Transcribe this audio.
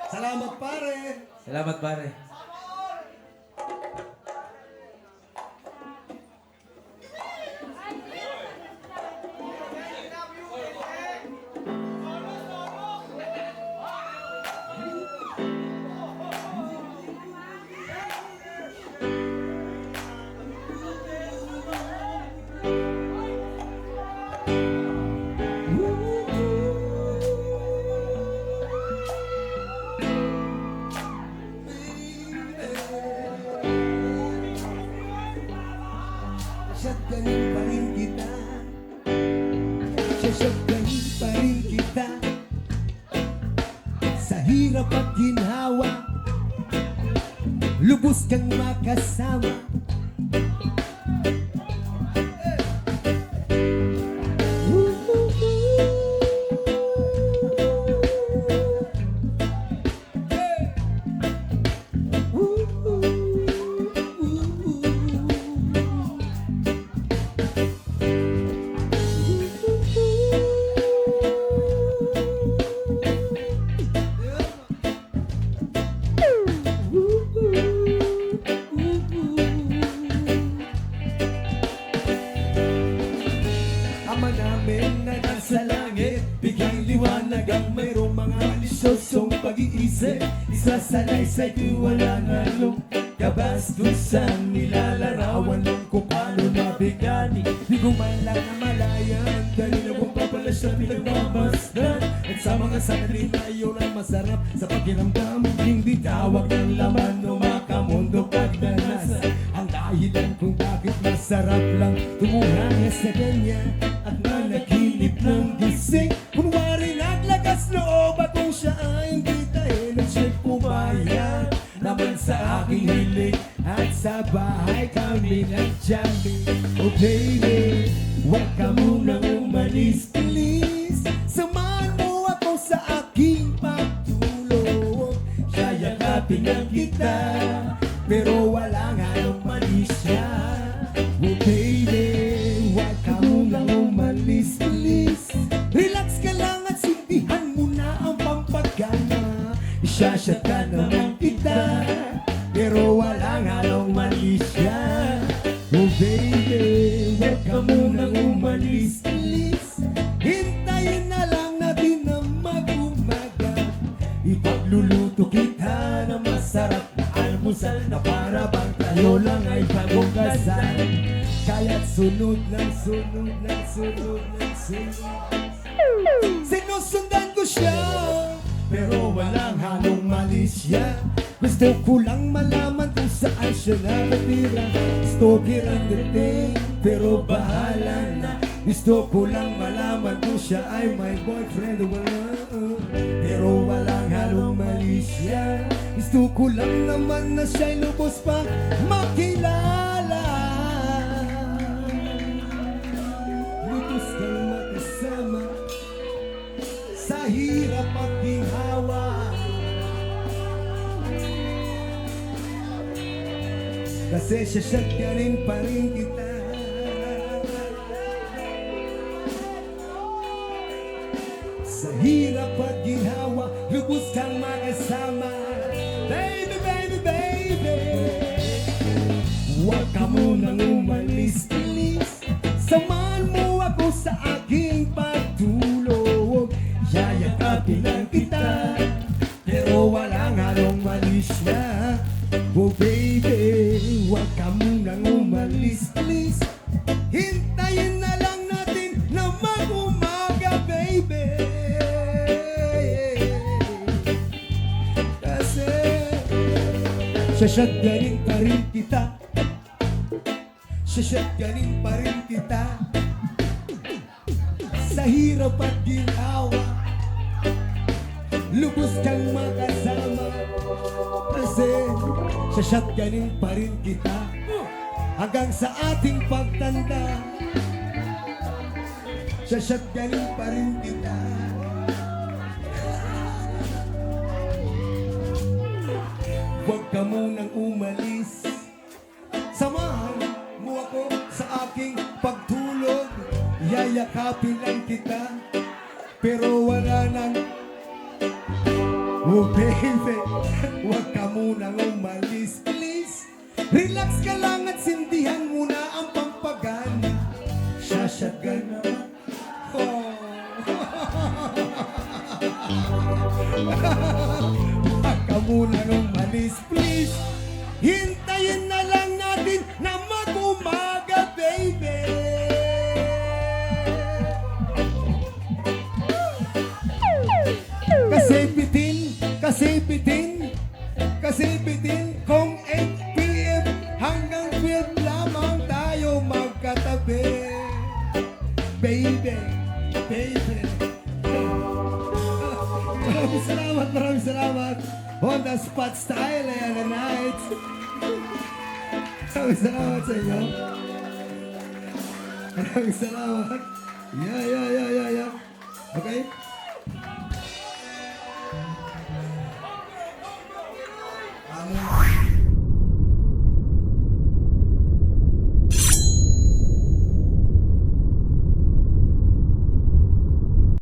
Salamat pare. Salamat pare. Shotgunin pa rin kita. Shotgunin pa rin kita. Sa hirap at ginhawa, lubos kang makasama. Ama namin na nasa langit, biglang liwanag ang mayroong mga lisyosong pag-iisip. Isasalaysay kung walang halong kabastusan, nilalarawan ng kung paano mabigani. Di ko man lang na malayan, kanina kong papala siya pinagmamasdan. At sa mga sandali na iyon ang masarap sa pakiramdam, hindi tawag ng laman o makamundo pagdanas. Ang dahilan kung bakit masarap lang tumuhanga sa kanya at managinip ng gising. Kunwari naglakas loob akong siya ay hindi tayo ng siya'y pumayag naman sa aking hiling at sa bahay kami nag-jamming. Oh baby, huwag ka munang umalis, please. Samahan mo ako sa aking pagtulog. Yayakapin lang kita, pero walang halong malisya. Oh baby, huwag ka munang umalis, please. Relax ka lang at sindihan mo na ang pampagana. Isyashot ka naman kita, pero walang halong malisya. Oh baby, huwag ka munang umalis, please. Hintayin na lang natin na mag-umaga. Ipagluluto kita na masarap na almusal na para bang tayo lang ay bagong kasal. Kaya't sunod ng sunod ng sunod ng sunod. Sinusundan ko siya, pero walang halong malisya. Gusto ko lang malaman kung saan siya nakatira. Gusto kirang dating, pero bahala na. Gusto ko lang malaman kung siya ay my boyfriend o wala. Pero walang halong malisya. Gusto ko lang naman na siya'y lubos pa makilala. Lubos kang makasama sa hirap at ginhawa. Kasi shotgunin pa rin kita. Sa hirap at ginhawa, lubos kang makasama. Baby, baby, baby, huwag ka munang umalis, please. Samahan mo ako sa aking pagtulog. Yayakapin lang kita, pero walang halong malisya. Oh baby, huwag ka munang umalis, please. Hintayin na lang natin na mag-umaga, baby. Kasi shotgunin pa rin kita. Shotgunin pa rin kita. Sa hirap at ginhawa, lubos kang makasama. Kasi shotgunin pa rin kita hanggang sa ating pagtanda. Shotgunin pa rin kita. Huwag ka munang umalis. Samahan mo ako sa aking pagtulog. Yayakapin lang kita, pero wala nang Oh baby, huwag ka munang umalis, please. Relax ka lang at sindihan muna ang pampagana. Shashotgun naman. Oh. Huwag ka munang umalis, please. Hintayin na lang natin na mag-umaga, baby. Kasi bitin, kung 8 p.m. hanggang 12 lamang tayo magkatabi. Baby, baby. Maraming salamat. On the spot style, Leanna Night. Maraming salamat sa inyo. Maraming salamat. Yeah. Okay?